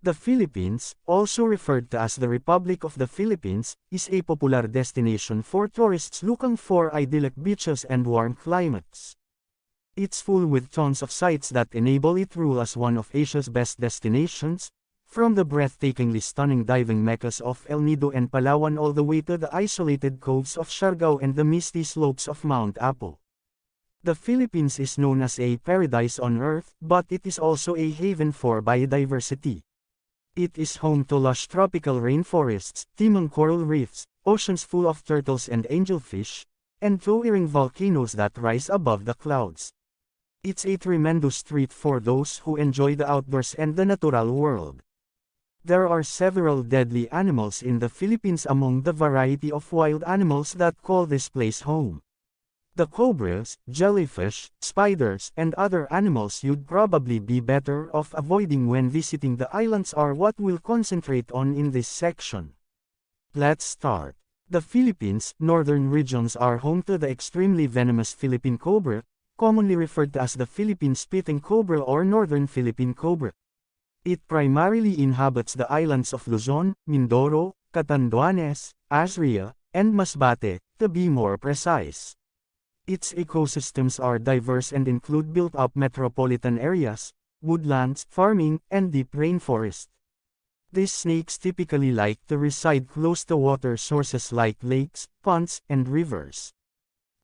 The Philippines, also referred to as the Republic of the Philippines, is a popular destination for tourists looking for idyllic beaches and warm climates. It's full with tons of sights that enable it rule as one of Asia's best destinations, from the breathtakingly stunning diving meccas of El Nido and Palawan all the way to the isolated coves of Siargao and the misty slopes of Mount Apo. The Philippines is known as a paradise on earth, but it is also a haven for biodiversity. It is home to lush tropical rainforests, teeming coral reefs, oceans full of turtles and angelfish, and towering volcanoes that rise above the clouds. It's a tremendous treat for those who enjoy the outdoors and the natural world. There are several deadly animals in the Philippines among the variety of wild animals that call this place home. The cobras, jellyfish, spiders, and other animals you'd probably be better off avoiding when visiting the islands are what we'll concentrate on in this section. Let's start. The Philippines' northern regions are home to the extremely venomous Philippine Cobra, commonly referred to as the Philippine spitting cobra or northern Philippine cobra. It primarily inhabits the islands of Luzon, Mindoro, Catanduanes, Azria, and Masbate, to be more precise. Its ecosystems are diverse and include built-up metropolitan areas, woodlands, farming, and deep rainforest. These snakes typically like to reside close to water sources like lakes, ponds, and rivers.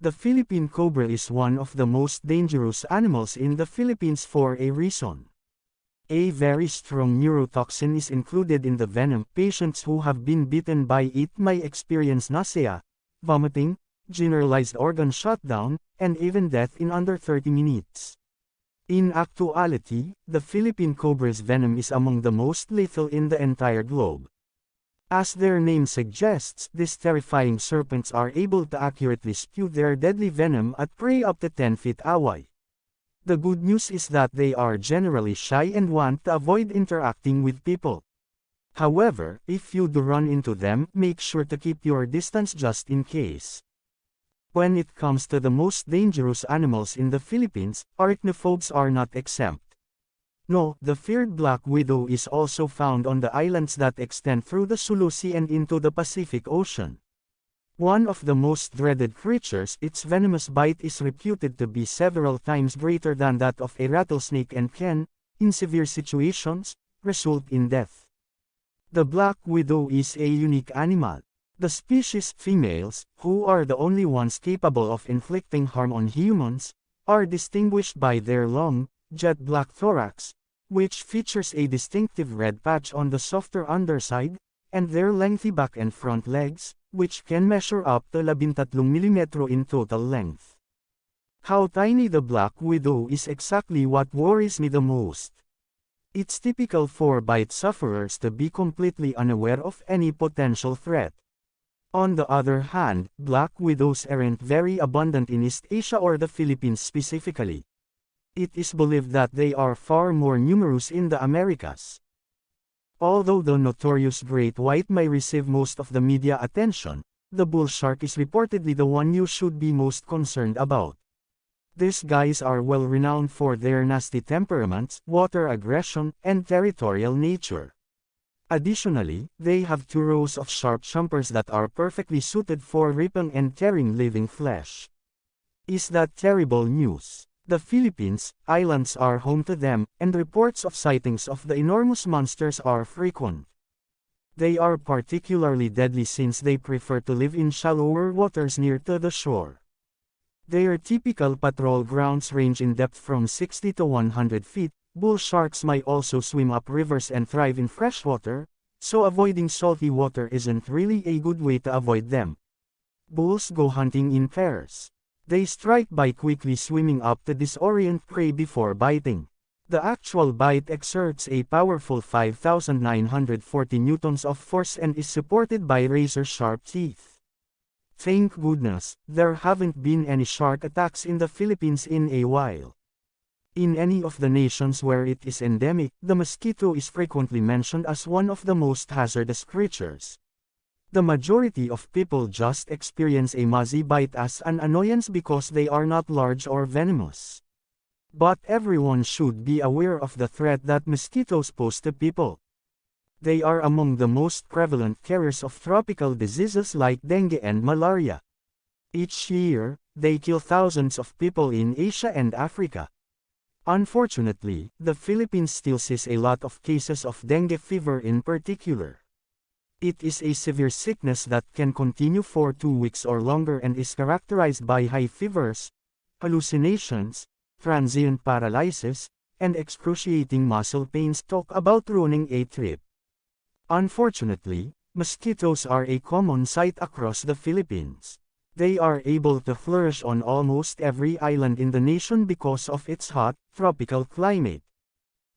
The Philippine cobra is one of the most dangerous animals in the Philippines for a reason. A very strong neurotoxin is included in the venom. Patients who have been bitten by it may experience nausea, vomiting, generalized organ shutdown, and even death in under 30 minutes. In actuality, the Philippine cobra's venom is among the most lethal in the entire globe. As their name suggests, these terrifying serpents are able to accurately spew their deadly venom at prey up to 10 feet away. The good news is that they are generally shy and want to avoid interacting with people. However, if you do run into them, make sure to keep your distance just in case. When it comes to the most dangerous animals in the Philippines, arachnophobes are not exempt. No, the feared black widow is also found on the islands that extend through the Sulu Sea and into the Pacific Ocean. One of the most dreaded creatures, its venomous bite is reputed to be several times greater than that of a rattlesnake and can, in severe situations, result in death. The black widow is a unique animal. The species' females, who are the only ones capable of inflicting harm on humans, are distinguished by their long, jet black thorax, which features a distinctive red patch on the softer underside, and their lengthy back and front legs, which can measure up to 13 mm in total length. How tiny the black widow is exactly what worries me the most. It's typical for bite sufferers to be completely unaware of any potential threat. On the other hand, black widows aren't very abundant in East Asia or the Philippines specifically. It is believed that they are far more numerous in the Americas. Although the notorious great white may receive most of the media attention, the bull shark is reportedly the one you should be most concerned about. These guys are well renowned for their nasty temperaments, water aggression, and territorial nature. Additionally, they have 2 rows of sharp chompers that are perfectly suited for ripping and tearing living flesh. Is that terrible news? The Philippines islands are home to them, and reports of sightings of the enormous monsters are frequent. They are particularly deadly since they prefer to live in shallower waters near to the shore. Their typical patrol grounds range in depth from 60 to 100 feet. Bull sharks may also swim up rivers and thrive in freshwater, so avoiding salty water isn't really a good way to avoid them. Bulls go hunting in pairs. They strike by quickly swimming up to disorient prey before biting. The actual bite exerts a powerful 5,940 newtons of force and is supported by razor-sharp teeth. Thank goodness, there haven't been any shark attacks in the Philippines in a while. In any of the nations where it is endemic, the mosquito is frequently mentioned as one of the most hazardous creatures. The majority of people just experience a muzzy bite as an annoyance because they are not large or venomous. But everyone should be aware of the threat that mosquitoes pose to people. They are among the most prevalent carriers of tropical diseases like dengue and malaria. Each year, they kill thousands of people in Asia and Africa. Unfortunately, the Philippines still sees a lot of cases of dengue fever in particular. It is a severe sickness that can continue for 2 weeks or longer and is characterized by high fevers, hallucinations, transient paralysis, and excruciating muscle pains. Talk about ruining a trip. Unfortunately, mosquitoes are a common sight across the Philippines. They are able to flourish on almost every island in the nation because of its hot, tropical climate.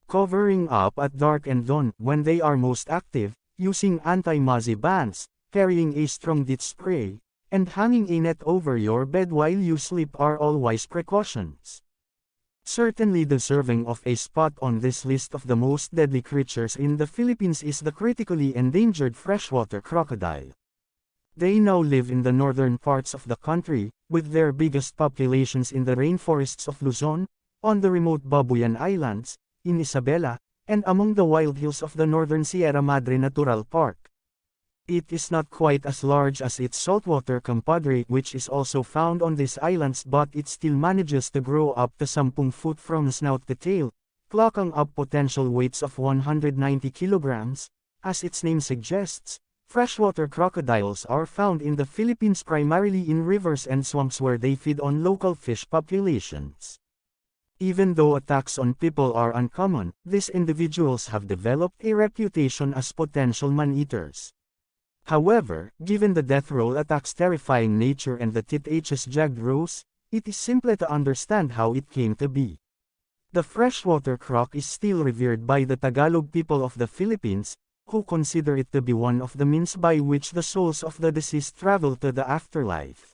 Covering up at dark and dawn when they are most active, using anti-mozzie bands, carrying a strong DEET spray, and hanging a net over your bed while you sleep are all wise precautions. Certainly deserving of a spot on this list of the most deadly creatures in the Philippines is the critically endangered freshwater crocodile. They now live in the northern parts of the country, with their biggest populations in the rainforests of Luzon, on the remote Babuyan Islands, in Isabela, and among the wild hills of the northern Sierra Madre Natural Park. It is not quite as large as its saltwater compadre which is also found on these islands, but it still manages to grow up to 10 foot from snout to tail, clocking up potential weights of 190 kilograms. As its name suggests, freshwater crocodiles are found in the Philippines primarily in rivers and swamps where they feed on local fish populations. Even though attacks on people are uncommon, these individuals have developed a reputation as potential man-eaters. However, given the death roll attack's terrifying nature and the TH's jagged rows, it is simple to understand how it came to be. The freshwater croc is still revered by the Tagalog people of the Philippines, who consider it to be one of the means by which the souls of the deceased travel to the afterlife.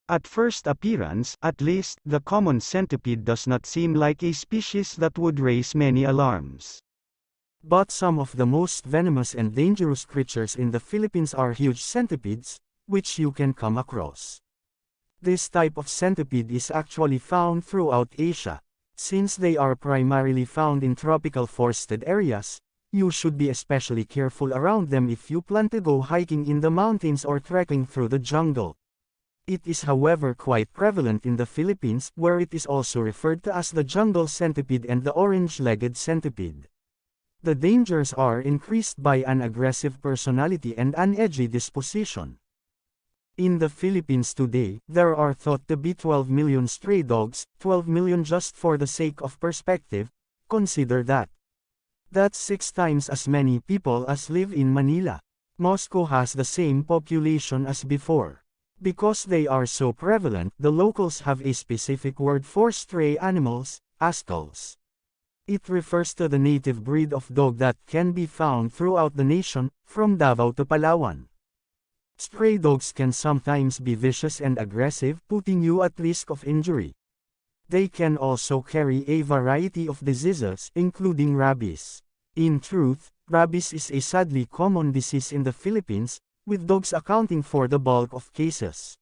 At first appearance, at least, the common centipede does not seem like a species that would raise many alarms. But some of the most venomous and dangerous creatures in the Philippines are huge centipedes, which you can come across. This type of centipede is actually found throughout Asia. Since they are primarily found in tropical forested areas, you should be especially careful around them if you plan to go hiking in the mountains or trekking through the jungle. It is however quite prevalent in the Philippines, where it is also referred to as the jungle centipede and the orange-legged centipede. The dangers are increased by an aggressive personality and an edgy disposition. In the Philippines today, there are thought to be 12 million stray dogs, 12 million just for the sake of perspective. Consider that. That's 6 times as many people as live in Manila. Moscow has the same population as before. Because they are so prevalent, the locals have a specific word for stray animals, ascals. It refers to the native breed of dog that can be found throughout the nation, from Davao to Palawan. Stray dogs can sometimes be vicious and aggressive, putting you at risk of injury. They can also carry a variety of diseases, including rabies. In truth, rabies is a sadly common disease in the Philippines, with dogs accounting for the bulk of cases.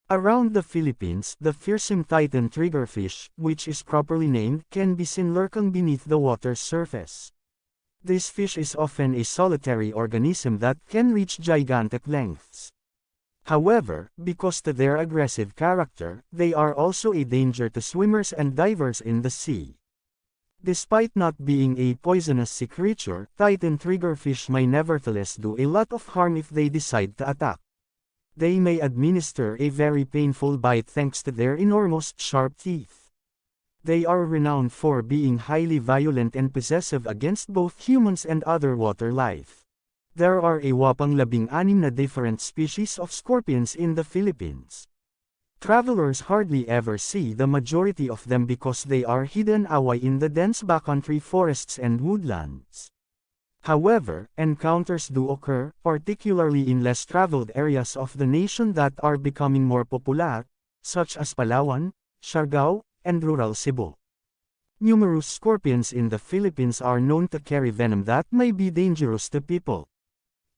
Around the Philippines, the fearsome Titan triggerfish, which is properly named, can be seen lurking beneath the water's surface. This fish is often a solitary organism that can reach gigantic lengths. However, because of their aggressive character, they are also a danger to swimmers and divers in the sea. Despite not being a poisonous sea creature, Titan triggerfish may nevertheless do a lot of harm if they decide to attack. They may administer a very painful bite thanks to their enormous, sharp teeth. They are renowned for being highly violent and possessive against both humans and other water life. There are a whopping 16 na different species of scorpions in the Philippines. Travelers hardly ever see the majority of them because they are hidden away in the dense backcountry forests and woodlands. However, encounters do occur, particularly in less traveled areas of the nation that are becoming more popular, such as Palawan, Siargao, and rural Cebu. Numerous scorpions in the Philippines are known to carry venom that may be dangerous to people.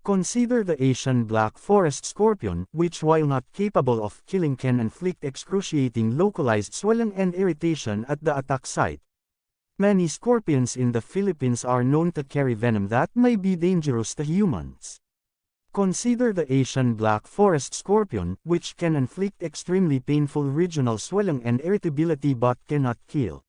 Consider the Asian black forest scorpion, which while not capable of killing can inflict excruciating localized swelling and irritation at the attack site. Many scorpions in the Philippines are known to carry venom that may be dangerous to humans. Consider the Asian black forest scorpion, which can inflict extremely painful regional swelling and irritability but cannot kill.